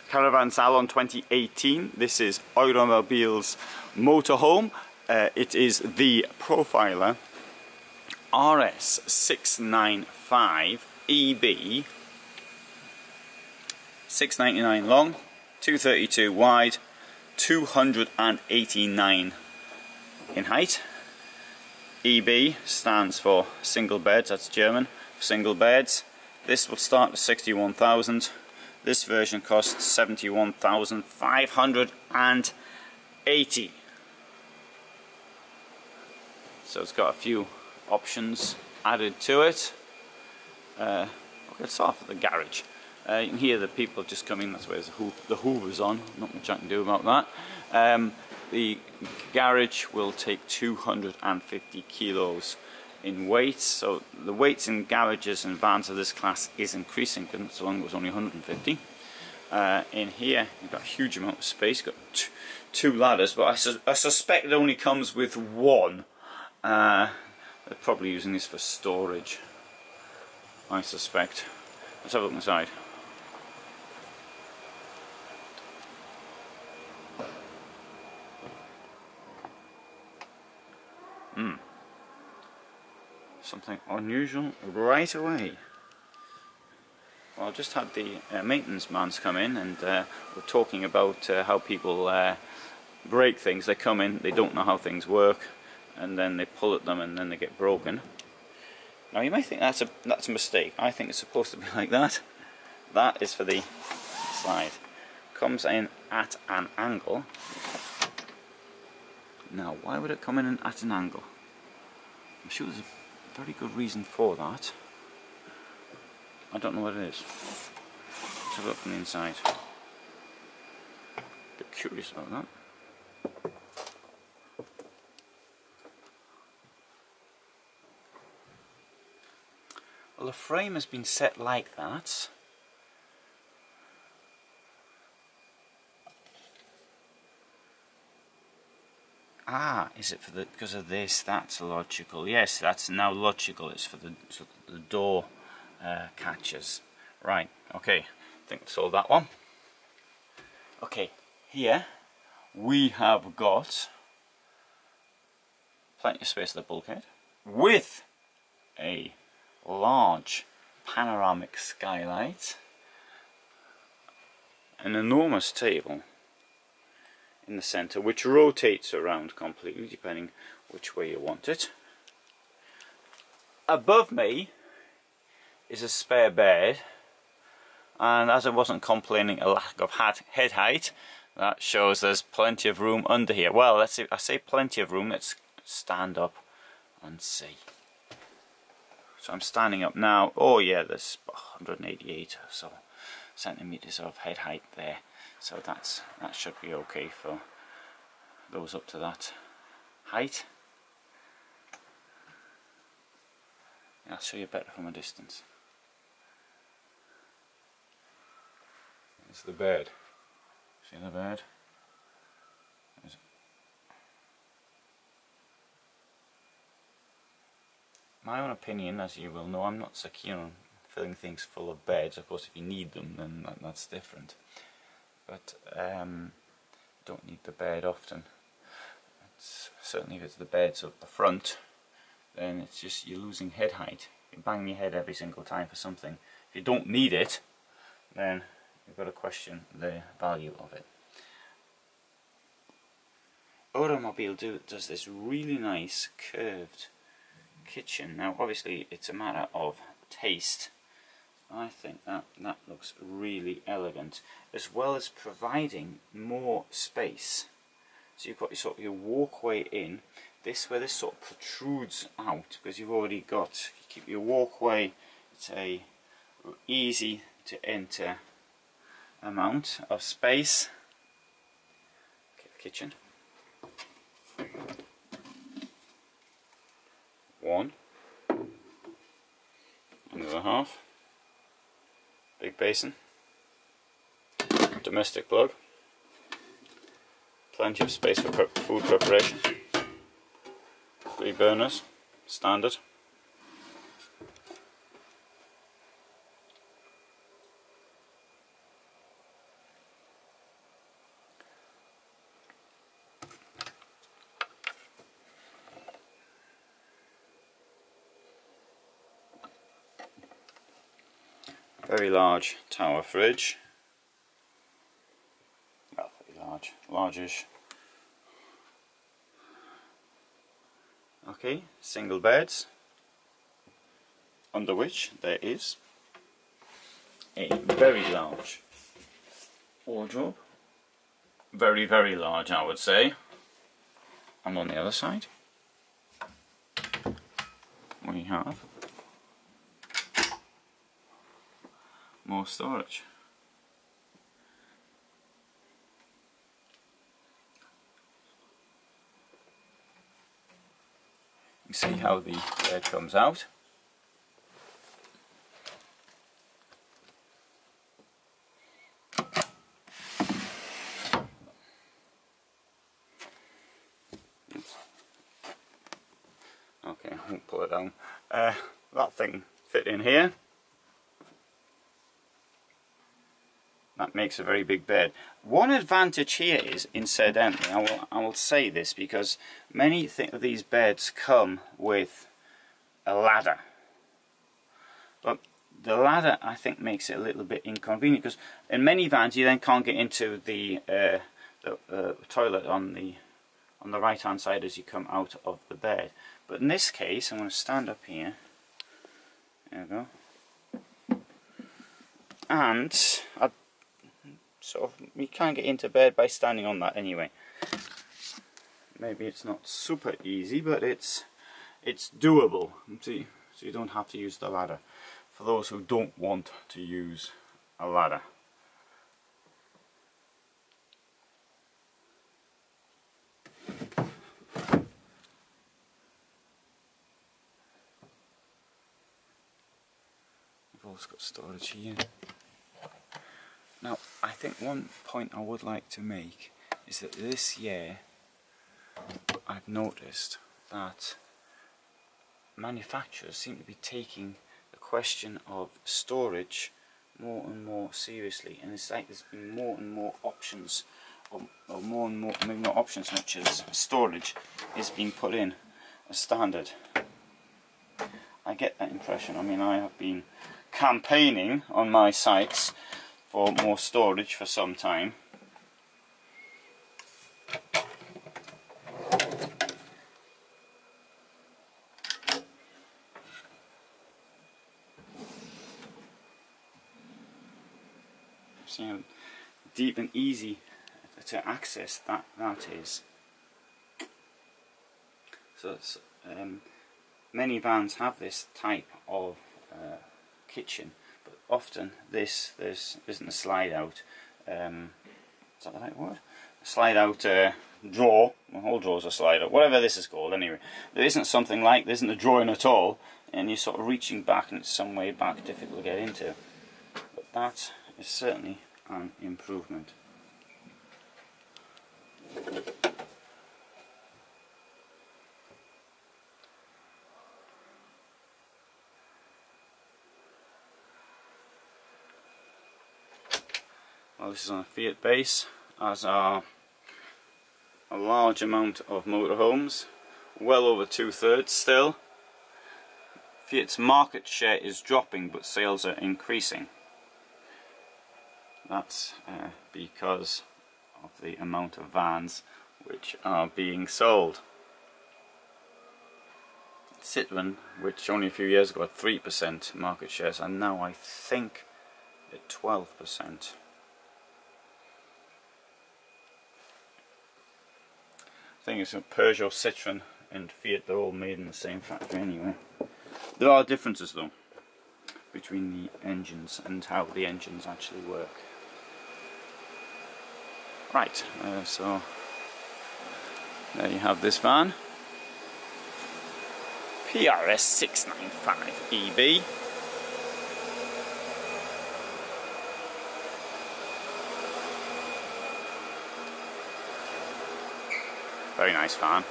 Caravan Salon 2018. This is Eura Mobil's motorhome. It is the Profila RS695EB, 699 long, 232 wide, 289 in height. EB stands for single beds, that's German for single beds. This will start at 61,000. This version costs 71,580. So it's got a few options added to it. Let's start off at the garage. You can hear the people just coming. That's where the hoover's on. Not much I can do about that. The garage will take 250 kilos in weight, so the weights in garages and vans of this class is increasing, so long as it was only 150. In here you've got a huge amount of space. You've got two ladders, but I suspect it only comes with one. They're probably using this for storage, I suspect. Let's have a look inside. Something unusual right away. Well, I just had the maintenance mans come in, and we're talking about how people break things. They come in, they don't know how things work, and then they pull at them and then they get broken. Now you might think that's a mistake. I think it's supposed to be like that. That is for the slide. Comes in at an angle. Now why would it come in at an angle? I'm sure there's a very good reason for that. I don't know what it is. Let's have a look from the inside. A bit curious about that. Well, the frame has been set like that. Ah, is it for because of this? That's logical. Yes, that's now logical. It's for the door catches. Right. Okay. I think we solved that one. Okay. Here we have got plenty of space at the bulkhead with a large panoramic skylight, an enormous table in the center which rotates around completely depending which way you want it. Above me is a spare bed, and as I wasn't complaining a lack of head height, that shows there's plenty of room under here. Well, let's see, I say plenty of room. Let's stand up and see. So I'm standing up now. Oh yeah, there's 188 or so centimeters of head height there. So that should be okay for those up to that height. Yeah, I'll show you better from a distance. It's the bed. See the bed? My own opinion, as you will know, I'm not so keen on filling things full of beds. Of course, if you need them, then that's different. But don't need the bed often. Certainly if it's the beds up the front, then it's just you're losing head height. You bang your head every single time for something. If you don't need it, then you've got to question the value of it. Eura Mobil does this really nice curved kitchen. Now obviously it's a matter of taste. I think that looks really elegant, as well as providing more space. So you've got your walkway in. This where this sort of protrudes out, because you've already got, you keep your walkway, it's a easy to enter amount of space. Okay, the kitchen. One. Another half. Big basin, domestic plug, plenty of space for food preparation, 3 burners, standard. Very large tower fridge. Well, very large, largish. Okay, single beds, under which there is a very large wardrobe. Very, very large, I would say. And on the other side, we have more storage. You see how the bed comes out. Okay, I won't pull it down. That thing fit in here. That makes a very big bed. One advantage here is, incidentally, I will say this because many of these beds come with a ladder. But the ladder, I think, makes it a little bit inconvenient because in many vans you then can't get into the toilet on the right hand side as you come out of the bed. But in this case, I'm going to stand up here. There we go. And you can't get into bed by standing on that anyway. Maybe it's not super easy, but it's doable. See, so you don't have to use the ladder. For those who don't want to use a ladder. We've also got storage here. Now, I think one point I would like to make is that this year I've noticed that manufacturers seem to be taking the question of storage more and more seriously, and it's like there's been more and more options, or more and more, maybe not options much as storage is being put in as standard. I get that impression. I mean, I have been campaigning on my sites for more storage for some time. See how deep and easy to access that is. So many vans have this type of kitchen, but often this isn't a slide out. Is that the right word? A slide out drawer. The whole drawer's a slide out. Whatever this is called, anyway. There isn't something like there isn't a drawing at all, and you're sort of reaching back, and it's some way back, difficult to get into. But that is certainly an improvement. Well, this is on a Fiat base, as are a large amount of motorhomes, well over 2/3 still. Fiat's market share is dropping, but sales are increasing. That's because of the amount of vans which are being sold. Citroën, which only a few years ago had 3% market shares, and now I think at 12%. The thing is, Peugeot, Citroën and Fiat, they're all made in the same factory anyway. There are differences though between the engines and how the engines actually work. Right, so there you have this van, RS695EB. Very nice van.